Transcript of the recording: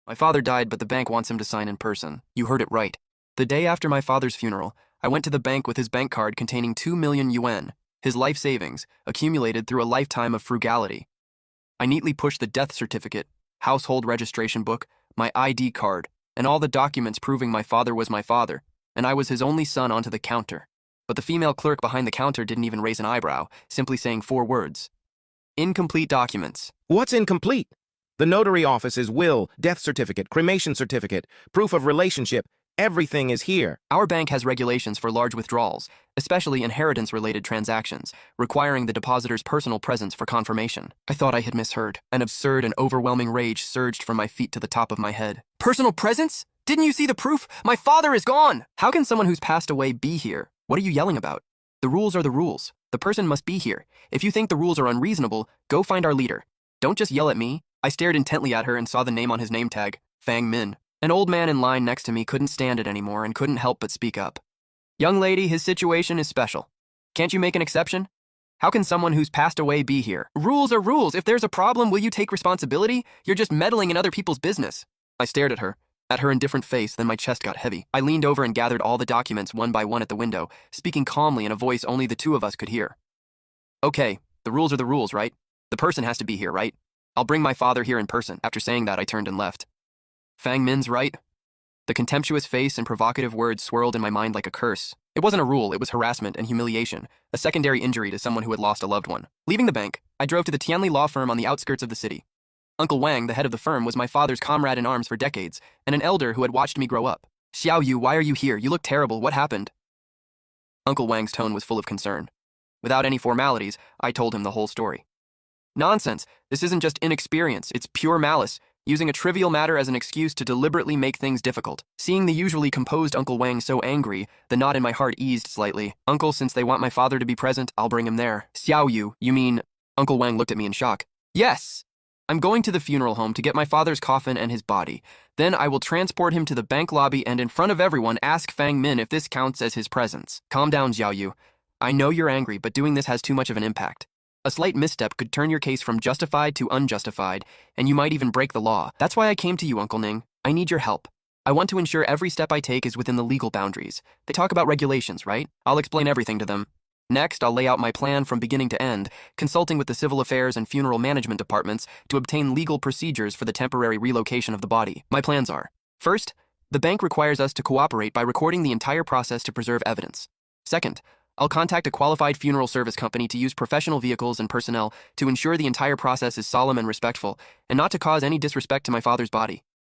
My father died, but the bank wants him to sign in person. You heard it right. The day after my father's funeral, I went to the bank with his bank card containing 2 million yuan, his life savings, accumulated through a lifetime of frugality. I neatly pushed the death certificate, household registration book, my ID card, and all the documents proving my father was my father, and I was his only son onto the counter. But the female clerk behind the counter didn't even raise an eyebrow, simply saying 4 words. Incomplete documents. What's incomplete? The notary office's will, death certificate, cremation certificate, proof of relationship, everything is here. Our bank has regulations for large withdrawals, especially inheritance-related transactions, requiring the depositor's personal presence for confirmation. I thought I had misheard. An absurd and overwhelming rage surged from my feet to the top of my head. Personal presence? Didn't you see the proof? My father is gone! How can someone who's passed away be here? What are you yelling about? The rules are the rules. The person must be here. If you think the rules are unreasonable, go find our leader. Don't just yell at me. I stared intently at her and saw the name on his name tag, Fang Min. An old man in line next to me couldn't stand it anymore and couldn't help but speak up. Young lady, his situation is special. Can't you make an exception? How can someone who's passed away be here? Rules are rules. If there's a problem, will you take responsibility? You're just meddling in other people's business. I stared at her indifferent face, then my chest got heavy. I leaned over and gathered all the documents one by one at the window, speaking calmly in a voice only the two of us could hear. Okay, the rules are the rules, right? The person has to be here, right? I'll bring my father here in person. After saying that, I turned and left. Fang Min's right? The contemptuous face and provocative words swirled in my mind like a curse. It wasn't a rule, it was harassment and humiliation, a secondary injury to someone who had lost a loved one. Leaving the bank, I drove to the Tianli law firm on the outskirts of the city. Uncle Wang, the head of the firm, was my father's comrade in arms for decades, and an elder who had watched me grow up. Xiao Yu, why are you here? You look terrible. What happened? Uncle Wang's tone was full of concern. Without any formalities, I told him the whole story. Nonsense. This isn't just inexperience, it's pure malice, using a trivial matter as an excuse to deliberately make things difficult. Seeing the usually composed Uncle Wang so angry, the knot in my heart eased slightly. Uncle, since they want my father to be present, I'll bring him there. Xiao Yu, you mean... Uncle Wang looked at me in shock. Yes! I'm going to the funeral home to get my father's coffin and his body. Then I will transport him to the bank lobby and in front of everyone ask Fang Min if this counts as his presence. Calm down, Xiao Yu. I know you're angry, but doing this has too much of an impact. A slight misstep could turn your case from justified to unjustified, and you might even break the law. That's why I came to you, Uncle Ning. I need your help. I want to ensure every step I take is within the legal boundaries. They talk about regulations, right? I'll explain everything to them. Next, I'll lay out my plan from beginning to end, consulting with the civil affairs and funeral management departments to obtain legal procedures for the temporary relocation of the body. My plans are: first, the bank requires us to cooperate by recording the entire process to preserve evidence. Second, I'll contact a qualified funeral service company to use professional vehicles and personnel to ensure the entire process is solemn and respectful, and not to cause any disrespect to my father's body.